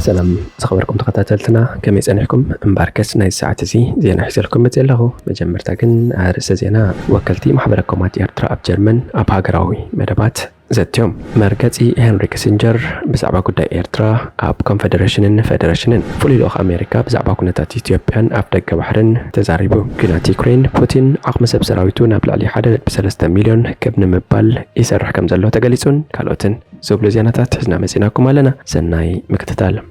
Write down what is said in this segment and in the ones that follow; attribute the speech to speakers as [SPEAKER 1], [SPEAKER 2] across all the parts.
[SPEAKER 1] سلام زخبركم تقاتلتنا كم يسأنحكم مباركس ناي الساعة زي زينا حسلكم متزله مجمرتا كن عرس زينا وكلتي محبركم إيرترا أب جرمن أب هاجراوي مدبات زتيوم مركزي هنري كيسنجر بزعبا كودا إيرترا أب كونفدريشنن فدريشنن فولي لوخ أمريكا بزعبا كونتات إثيوبيان أب دقة بحرن تزاريبو كنات يوكرين بوتين عقم سب سراويتو نابل علي حدا ب3 مليون كبن مبال يسرح كم زلو تقليسون كالوتن زوبلو زياناتات حزنا مزيناكم علينا سناي مكتتال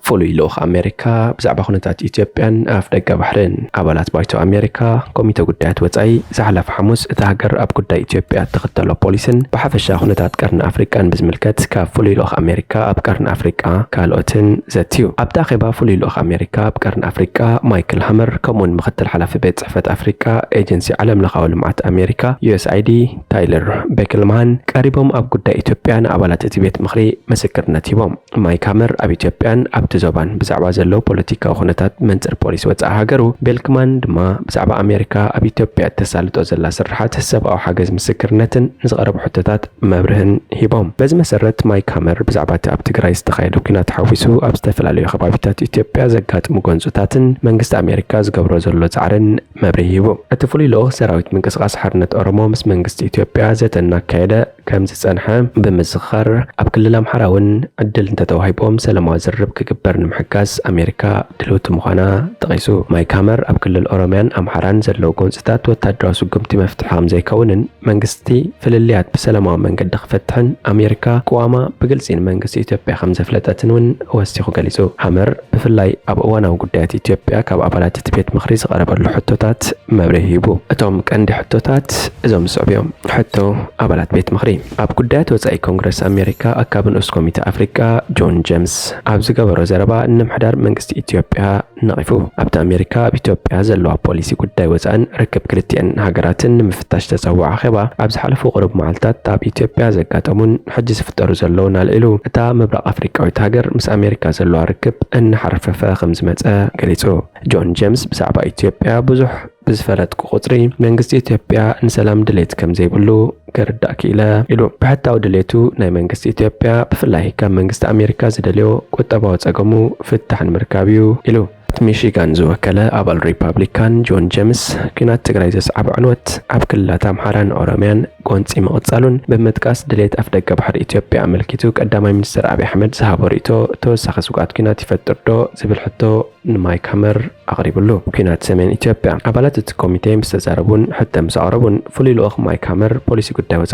[SPEAKER 1] فولي لوخ أمريكا بزعبا خونتات إثيوبيان أف دقة بحرين أبالات بايتو أمريكا كوميتو قدات وطعي زحلف حموس تهاجر أب قدا إثيوبيا تختلو بوليسن بحفشا خونتات قرن أفريكان بزملكت كاف فولي لوخ أمريكا أب قرن أفريكا كالوتن زتيو أب داخبا فولي لوخ أمريكا أب قرن أفريكا مايكل هامر كمون مختل حلف بيت صحفة أفريكا إيجنسي علم لخاول معات أمريكا USAID تايلر بيكلمان قريبهم أب قدا إثيوبيان أبالات إتبيت مخري مسكر نتيبهم مايك هامر أب إثيوبيان أب زبان بزعبا زلو بوليتيكا وخونتات منصر بوليس وصع هاجرو بيلكمان دما بزعبا أمريكا أبي إثيوبيا تسالطو زلا سرحات السب أو حاجز مسكرنتن نزغرب حتتات مبرهن هيبام بز مسرت مايك هامر بزعبا أب تግራይ ዝተኻየዱ ኩናት ሓዊሱ ኣብ ዝተፈላለዩ ከባቢታት ኢትዮጵያ ዘጋጥሙ ጎንፅታትን መንግስቲ ኣሜሪካ ዝገብሮ ዘሎ ጻዕርን መብርሂ ሂቡ እቲ ፍሉይ ልኡኽ ሰራዊት ምንቅስቓስ ሓርነት ኦሮሞ ምስ መንግስቲ ኢትዮጵያ ዘተናካየደ ከም ዝጸንሐ ብምዝኻር ኣብ ክልል ኣምሓራ እውን ዕድል እንተተዋሂቦም ሰላማዊ ዝርብ ክግበር ንምሕጋዝ ኣሜሪካ ድልውቲ ምዃና ጠቒሱ ማይክ ሃመር ኣብ ክልል ኦሮምያን ኣምሓራን ዘለዉ ጎንፅታት ወታደራዊ ስጉምቲ መፍትሒ ከም ዘይከውንን መንግስቲ ፍልልያት ብሰላማዊ መንገዲ ክፈትሕን ኣሜሪካ ቅዋማ ብግልፂ ንመንግስቲ ኢትዮጵያ ከም ዘፍለጠትን እውን ወሲኹ ገሊጹ ሃመር ብፍላይ ኣብ እዋናዊ ጉዳያት ኢትዮጵያ ካብ ኣባላት እቲ ቤት ምኽሪ ዝቐረበሉ ሕቶታት መብርሂ ሂቡ እቶም ቀንዲ ሕቶታት እዞም ዝስዕብዮም ሕቶ ኣባላት ቤት ምኽሪ ኣብ ጉዳያት ወጻኢ ኮንግረስ ኣሜሪካ ኣካብ ንኡስ ኮሚቴ ኣፍሪካ ጆን ጄምስ ኣብ ዝገበሮ ዘረባ ንምሕዳር መንግስቲ ኢትዮጵያ ነቒፉ ኣብቲ ኣሜሪካ ኣብ ኢትዮጵያ ዘለዋ ፖሊሲ ጉዳይ ወፃእን ርክብ ክልቲአን ሃገራትን ንምፍታሽ ተፀውዐ ኣኼባ ኣብ ዝሓለፉ ቁሩብ መዓልትታት ኣብ ኢትዮጵያ ዘጋጠሙን ሕጂ ዝፍጠሩ ዘለውን ኣልዒሉ እታ ምብራቕ ኣፍሪቃዊት ሃገር ምስ ኣሜሪካ ዘለዋ ርክብ እናሓረፈፈ ከም ዝመፀ ገሊጹ ጆን ጄምስ ብዛዕባ ኢትዮጵያ ብዙሕ ብዝፈለጥኩ ቁፅሪ መንግስቲ ኢትዮጵያ ንሰላም ድሌት ከም ዘይብሉ كرداء كيلا إلو بحتى ودليتو ناي منغست إثيوبيا بفلاي كان منغست أمريكا زدليو كتباو تساقمو فتحن مركابيو إلو ميشيغان زوكلا أبال ريبابليكان جون جيمس كانت تقرأي زسعب عنوات أب كلا تامحاران أوراميان كونتسي مغتسالون بمتكاس دليت أفدق بحر إثيوبيا عملكيتو قدامي منستر أبي أحمد زهابوريتو توسخ سوقات كانت يفتردو زبل حتو نمايك هامر أغريب له كانت سمين إثيوبيا أبالات الكوميتي مستزاربون حتى مسعربون فولي لوخ مايك هامر بوليسي قدامي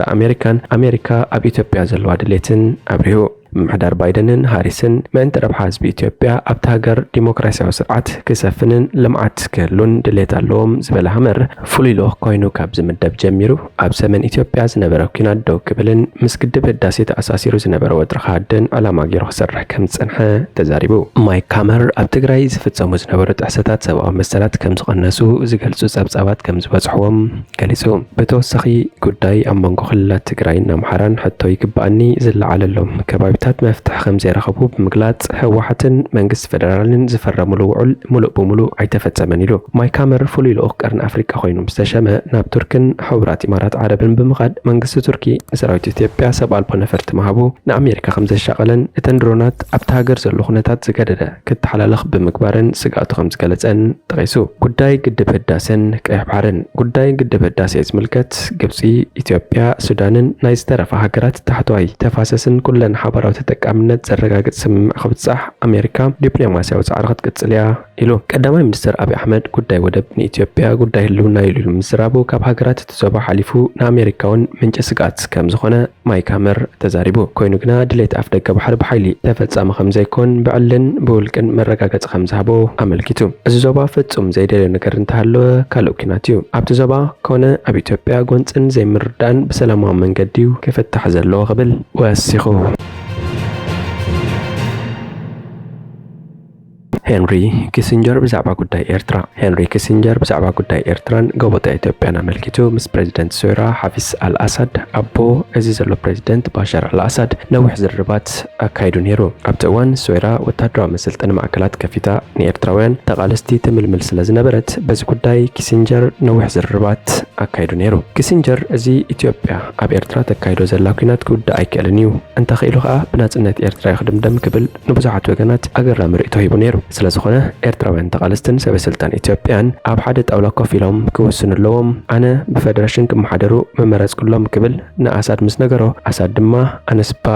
[SPEAKER 1] أمريكا أب إثيوبيا زلوا دليتن أبريو محدار بايدنن هاريسن ما انت ربح حزب إثيوبيا أبتهاجر ديمقراطية وسرعة كسفنن لمعت كلون دليت اللوم زبل همر فولي لوخ كوينو كابز مدب جميرو أب سمن إثيوبيا زنبرو كينات دو كبلن مسكدب الداسيت أساسيرو زنبرو ودرخادن على ما جيرو سرح كم سنحة تزاريبو مايك هامر أب تقراي زفتزمو زنبرو تحساتات سوا مسالات كم زغنسو زغلسو سابسابات كم زبزحوهم كاليسو بتوسخي قداي أمانقو خلات تقراي نامحران حتى يكباني زل على اللوم كبابي تات مفتح خمسة رخبوب مقلات هواحتن منجس فدرالين زفرمو الوعل ملؤ بملؤ عيتفت زمنيلو ماي كامر فولي لوخ قرن أفريقيا خوينو مستشامة ناب تركن حورات إمارات عربن بمغاد منجس تركي سراويت إثيوبيا سبال بنفرت مهابو نأمريكا خمسة شغلن اتندرونات أبتهاجر زلوخنتات زقادة كتحلالخ بمقبارن سقاتو خمس قلتن تغيسو قداي قد بداسن كيحبحارن قداي قد بداسي ازملكت قبسي إثيوبيا سودانن نايز طرف هاجرات تحتواي تفاسسن كلن حبرات ተጠቃምነት ዘረጋግጥ ስምምዕ ክብጻሕ ኣሜሪካ ዲፕሎማሲያዊ ጻዕርነት ቅጽልያ ኢሉ ቀዳማይ ሚኒስትር አብይ አህመድ ጉዳይ ወደብ ንኢትዮጵያ ጉዳይ ህልውና ኢሉ ምስራቡ ካብ ሃገራት ተዘባ ሓሊፉ ንኣሜሪካውን ምንጭ ስጋት ከም ዝኾነ ማይክ ሃመር ተዛሪቡ ኮይኑ ግና ድሌት ኣፍ ደገ ባሕሪ ብሓይሊ ተፈጻሚ ከም ዘይኮን ብዕልን ብውልቅን መረጋገጽ ከም ዝሃቦ ኣመልኪቱ እዚ ዞባ ፍጹም ዘይደለ ነገር እንተሃለወ ካልእ ኩናት እዩ ኣብቲ ዞባ ኮነ ኣብ ኢትዮጵያ ጎንፅን ዘይምርዳን ብሰላማዊ መንገዲ ክፍታሕ ዘለዎ ቅብል ወሲኹ هنري كيسنجر بزعبا قداي إيرترا. هنري كيسنجر بزعبا قداي إيرتران قوبتا إثيوبيا ملكتو مس بريزيدنت سويرا حافظ الأسد أبو عزيز اللو بريزيدنت بشار الأسد نوح زربات أكايدو نيرو أبتوان سويرا وتدرى مسلطن معكلات كفيتا نيرتراوين تقالستي تململ سلازنبرت بز قداي كيسنجر نوح زربات أكايدو نيرو. كيسنجر أزي إثيوبيا أب إيرترا تكايدو زلاكينات كود أيكالنيو أنت خيلوها بناتنت إيرترا يخدم دم قبل نبزعت وجنات أجر مرئتو هيبو نيرو. ስለዝኾነ ኤርትራውያን ተቃለስትን ሰበስልጣን ኢትዮጵያን ኣብ ሓደ ጣውላ ኮፍ ኢሎም ክውስኑለዎም ኣነ ብፌደሬሽን ክመሓደሩ መመረፅኩሎም ክብል ንኣሳድ ምስ ነገሮ ኣሳድ ድማ ኣነስባ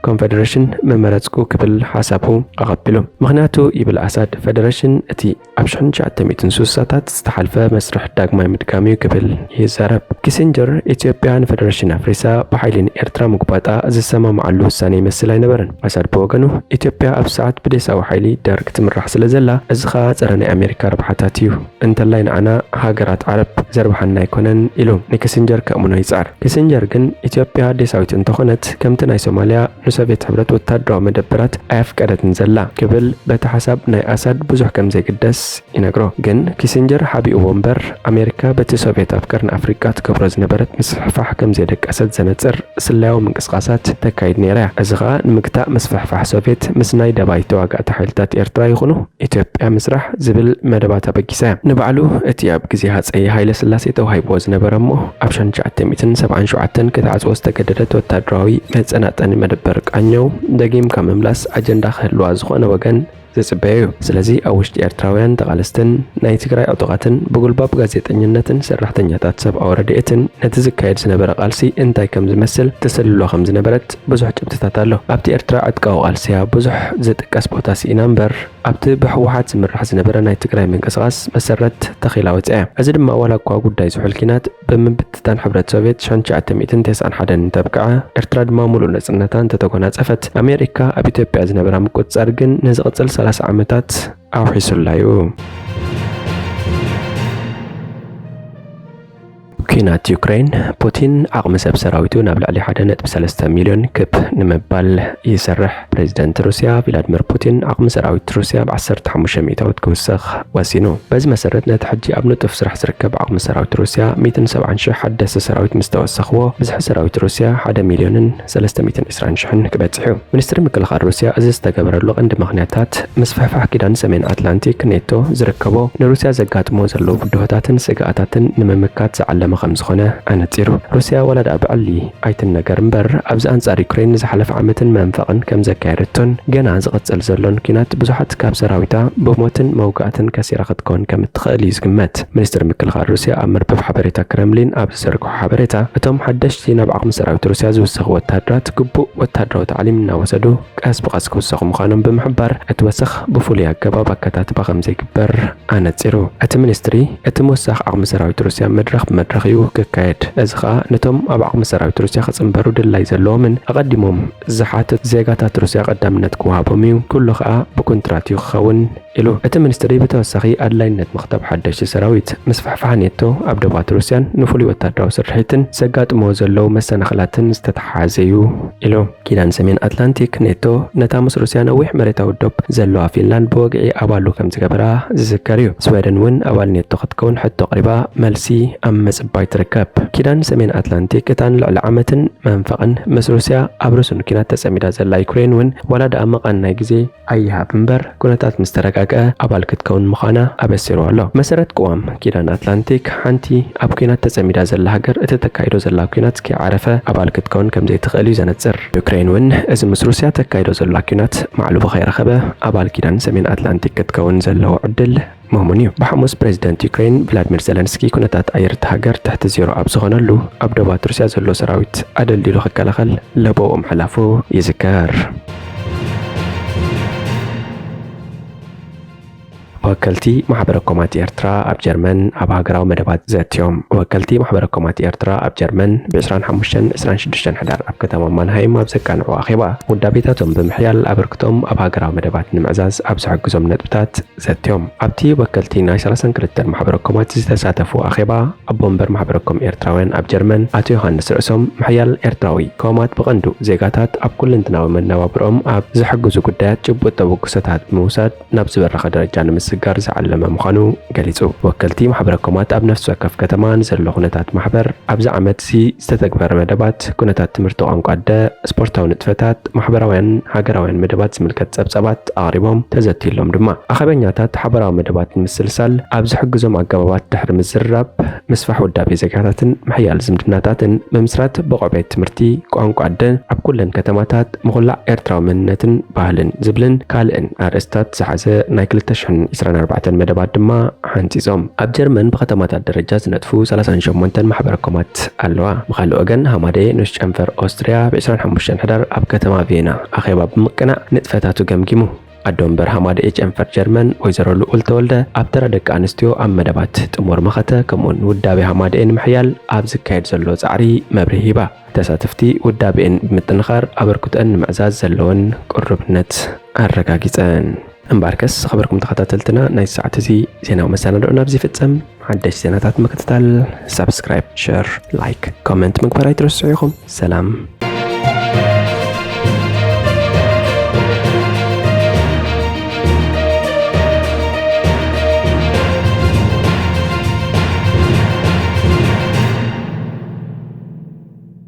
[SPEAKER 1] ኮንፌደሬሽን መመረፅኩ ክብል ሓሳቡ ኣቐቢሉ። ምክንያቱ ይብል ኣሳድ ፌደሬሽን እቲ ኣብ 1960ታት ዝተሓልፈ መስርሕ ዳግማይ ምድጋሚ ክብል ይዛረብ። ኪሲንጀር ኢትዮጵያ ንፌደሬሽን ኣፍሪሳ ብሓይሊ ንኤርትራ ምግባጣ ዝሰማምዓሉ ውሳኔ ይመስል ኣይነበረን። ኣሳድ ብወገኑ ኢትዮጵያ ኣብ ሰዓት ብደሳዊ ሓይሊ ደርግ ትምራሕ ስለዘላ እዝኻ ፀረና ኣሜሪካ ረብሓታትዩ እንተላይ ንዓና ሃገራት ዓረብ ዘርባሓና ኣይኮነን ኢሉ ንኪሲንጀር ከእሙኖ ይፃር። ኪሲንጀር ግን ኢትዮጵያ ደሳዊት እንተኾነት ከምቲ ናይ ሶማልያ ንሶቪየት ሕብረት ወታደራዊ መደበራት ኣየፍቀደትን ዘላ ክብል በቲ ሓሳብ ናይ ኣሳድ ብዙሕ ከም ዘይግደስ ይነግሮ። ግን ኪሲንጀር ሓቢኡዎ እምበር ኣሜሪካ በቲ ሶቪየት ኣብ ቀርኒ ኣፍሪቃ ትገብሮ ዝነበረት ምስፍሕፋሕ ከም ዘይደቀሰት ዘነፅር ስላያዊ ምንቅስቃሳት ተካይድ ነይራ እያ። እዚ ኸኣ ንምግታእ ምስፍሕፋሕ ሶቪየት ምስ ናይ ደባይ ተዋጋእቲ ሓይልታት ኤርትራ ይኹኑ ኢትዮጵያ ምስራሕ ዝብል መደባት ኣበጊሳ ንባዕሉ እቲ ኣብ ግዜ ሃፀይ ሃይለ ስላሴ ተዋሂብዎ ዝነበረ እሞ ኣብ 1977 ክትዓፅዎ ዝተገደደት ወታደራዊ መፀናጠኒ መደበር ቃኘው ደጊምካ ምምላስ ኣጀንዳ ክህልዋ ዝኾነ ወገን ዝጽበዩ። ስለዚ ኣብ ውሽጢ ኤርትራውያን ተቃለስትን ናይ ትግራይ ዕጡቃትን ብጉልባብ ጋዜጠኝነትን ሰራሕተኛታት ሰብኣዊ ረድኤትን ነቲ ዝካየድ ዝነበረ ቃልሲ እንታይ ከም ዝመስል ተሰልሎ ከም ዝነበረት ብዙሕ ጭብጥታት ኣሎ። ኣብቲ ኤርትራ ዕጥቃዊ ቃልሲያ ብዙሕ ዝጥቀስ ቦታ ሲኢና እምበር ኣብቲ ብሕወሓት ዝምራሕ ዝነበረ ናይ ትግራይ ምንቅስቃስ መሰረት ተኺላ ወፅያ። እዚ ድማ ዋላ እኳ ጉዳይ ዝሑል ኪናት ብምብትታን ሕብረት ሶቪየት 1991 እንተብቅዓ ኤርትራ ድማ ሙሉእ ነፅነታ እንተተጎናፀፈት ኣሜሪካ ኣብ ኢትዮጵያ ዝነበራ ምቁፅፃር ግን ንዝቕፅል 30 ዓመታት ኣውሒሱላዩ። ኩናት ዩክሬን ፑቲን ዓቕሚ ሰብ ሰራዊቱ ናብ ልዕሊ 1.3 ሚልዮን ክብ ንምባል ይሰርሕ። ፕሬዚደንት ሩስያ ቭላድሚር ፑቲን ዓቕሚ ሰራዊት ሩስያ ብ15 ሚእታዊት ክውስኽ ወሲኑ። በዚ መሰረት ነቲ ሕጂ ኣብ ንጡፍ ስራሕ ዝርከብ ዓቕሚ ሰራዊት ሩስያ 170,000 ሓደስቲ ሰራዊት ምስ ተወሰኽዎ ብዝሒ ሰራዊት ሩስያ 1,320,000 ክበፅሕ እዩ። ሚኒስትሪ ምክልኻል ሩስያ እዚ ዝተገበረሉ ቀንዲ ምክንያታት ምስፍሕፋሕ ኪዳን ሰሜን ኣትላንቲክ ኔቶ ዝርከቦ ንሩስያ ዘጋጥሞ ዘለዉ ብድሆታትን ስጋኣታትን ንምምካት ዝዓለመ ከም ዝኾነ ኣነፂሩ። ሩስያ ወላዳ ብዕሊ ኣይትነገር እምበር ኣብዚ ኣንጻር ዩክሬን ዝሓለፈ ዓመትን መንፈቕን ከም ዘካየደቶን ገና ዝቕፅል ዘሎን ኩናት ብዙሓት ካብ ሰራዊታ ብሞትን መውጋእትን ከሲራ ክትኮን ከም እትኽእል እዩ ዝግመት። ሚኒስትሪ ምክልኻል ሩስያ ኣብ መርበብ ሓበሬታ ክረምሊን ኣብ ዝዘርግሖ ሓበሬታ እቶም ሓደሽቲ ናብ ዓቕሚ ሰራዊት ሩስያ ዝውሰኹ ወታደራት ግቡእ ወታደራዊ ታዕሊም እናወሰዱ ቀስ ብቐስ ክውሰኹ ምዃኖም ብምሕባር እቲ ወሰኽ ብፍሉይ ኣገባብ ኣከታትባ ከም ዘይግበር ኣነፂሩ። እቲ ሚኒስትሪ እቲ ምውሳኽ ዓቕሚ ሰራዊት ሩስያ መድረኽ ብመድረኽ እዩ ክካየድ። እዚ ኸኣ ነቶም ኣብ ዓቕሚ ሰራዊት ሩስያ ክፅንበሩ ድላይ ዘለዎምን ኣቐዲሞም ዝሓትት ዜጋታት ሩስያ ቀዳምነት ክወሃቦም እዩ። ኩሉ ኸኣ ብኮንትራት እዩ ክኸውን ኢሉ። እቲ ሚኒስትሪ ብተወሳኺ ኣድላይነት ምኽታብ ሓደሽቲ ሰራዊት ምስፍሕፋሕ ኔቶ ኣብ ደባት ሩስያን ንፍሉይ ወታደራዊ ስርሒትን ዘጋጥሞ ዘለዉ መሰናኽላትን ዝተተሓሓዘ እዩ ኢሉ። ኪዳን ሰሜን ኣትላንቲክ ኔቶ ነታ ምስ ሩስያ ነዊሕ መሬታዊ ዶብ ዘለዋ ፊንላንድ ብወግዒ ኣባሉ ከም ዝገበራ ዝዝከር እዩ። ስዌደን እውን ኣባል ኔቶ ክትከውን ሕቶ ቀሪባ መልሲ ኣብ መጽባይ ትርከብ። ኪዳን ሰሜን ኣትላንቲክ እታን ልዕሊ ዓመትን መንፈቕን ምስ ሩስያ ኣብ ርእሱን ኩናት ተጸሚዳ ዘላ ዩክሬን እውን ወላዳ መቐን ናይ ግዜ ኣይሃብ እምበር ኩነታት ምስ ተረጋግአ ኣባል ክትከውን ምዃና ኣበሲሩ ኣሎ። መሰረት ቅዋም ኪዳን ኣትላንቲክ ሓንቲ ኣብ ኩናት ተጸሚዳ ዘላ ሃገር እቲ ተካይዶ ዘላ ኩናት ከይዓረፈ ኣባል ክትከውን ከም ዘይትኽእል እዩ ዘነፅር። ዩክሬን እውን እዚ ምስ ሩስያ ተካይዶ ዘላ ኩናት ማዕሉቡ ከይረኸበ ኣባል ኪዳን ሰሜን ኣትላንቲክ ክትከውን ዘለዎ ዕድል مهمون እዩ። ብሐሙስ ፕሬዚደንት ዩክሬን ቭላድሚር ዘለንስኪ ኩነታት ኣየር እቲ ሃገር ትሕቲ ዜሮ ኣብ ዝኾነሉ ኣብ ደባት ሩስያ ዘሎ ሰራዊት ኣደልዲሉ ክከላኸል ለቦኡ ምሕላፉ ይዝከር። ወከልቲ ማሕበረ ኮማት ኤርትራ ኣብ ጀርመን ኣብ ሃገራዊ መደባት ዘትዮም ወከልቲ ማሕበረ ኮማት ኤርትራ ኣብ ጀርመን ብ25-26 ሕዳር ኣብ ከተማ ማንሃይም ኣብ ዘቃንዑ ኣኼባ ውዳቤታቶም ብምሕያል ኣበርክቶም ኣብ ሃገራዊ መደባት ንምዕዛዝ ኣብ ዝሕግዞም ነጥብታት ዘትዮም ኣብቲ ወከልቲ ናይ 32 ማሕበረ ኮማት ዝተሳተፉ ኣኼባ ኣቦ ወንበር ማሕበረ ኮም ኤርትራውያን ኣብ ጀርመን ኣቶ ዮሃንስ ርእሶም ምሕያል ኤርትራዊ ኮማት ብቐንዱ ዜጋታት ኣብ ኩልንትናዊ መነባብሮኦም ኣብ ዝሕግዙ ጉዳያት ጭቡጥ ተበግሶታት ብምውሳድ ናብ ዝበረኸ ደረጃ ንምስጋር ዝዓለመ ምዃኑ ገሊጹ ወከልቲ ማሕበረ ኮማት ኣብ ነፍሲ ወከፍ ከተማ ንዘሎ ኩነታት ማሕበር ኣብዚ ዓመት ዝተተግበረ መደባት ኩነታት ትምህርቲ ቋንቋ ደ ስፖርታዊ ንጥፈታት ማሕበራውያን ሃገራውያን መደባት ዝምልከት ጸብጸባት ኣቕሪቦም ተዘቲሎም ድማ ኣኸበኛታት ሓበራዊ መደባት ንምስልሳል ኣብ ዝሕግዞም ኣገባባት ድሕሪ ምዝርራብ ምስፋሕ ውዳቤ ዜጋታትን ምሕያል ዝምድናታትን ብምስራት ብቆዕቤት ትምህርቲ ቋንቋ ደ ኣብ ኩለን ከተማታት ምኹላዕ ኤርትራዊ መንነትን ባህልን ዝብልን ካልእን ኣርእስታት ዝሓዘ ናይ 2024 መደባት ድማ ሓንፂጾም ኣብ ጀርመን ብከተማታት ደረጃ ዝነጥፉ 38 ማሕበረ ኮማት ኣለዋ ብኻልእ ወገን ሃማደ ንስ ጨንፈር ኦስትሪያ ብ25 ሕዳር ኣብ ከተማ ቪየና ኣኼባ ብምቅናዕ ንጥፈታቱ ገምጊሙ ኣዶ ወንበር ሃማደ ጨንፈር ጀርመን ወይዘሮ ልዑል ተወልደ ኣብ ተራ ደቂ ኣንስትዮ ኣብ መደባት ጥሙር መኸተ ከምኡን ውዳቤ ሃማደ ንምሕያል ኣብ ዝካየድ ዘሎ ጻዕሪ መብርሂ ሂባ ተሳተፍቲ ውዳቤን ብምጥንኻር ኣበርክተን ንምዕዛዝ ዘለወን ቁርብነት ኣረጋጊፀን እምባርከስ خبركم ተኸታተልትና ናይ ሰዓት እዚ ዜናዊ መሰናዶና ኣብዚ ፍጸም ሓደሽ ዜናታት ምክትታል ሰብስክራይብ ሼር ላይክ ኮሜንት ምግባር ኣይትረስዑ ኢኹም ሰላም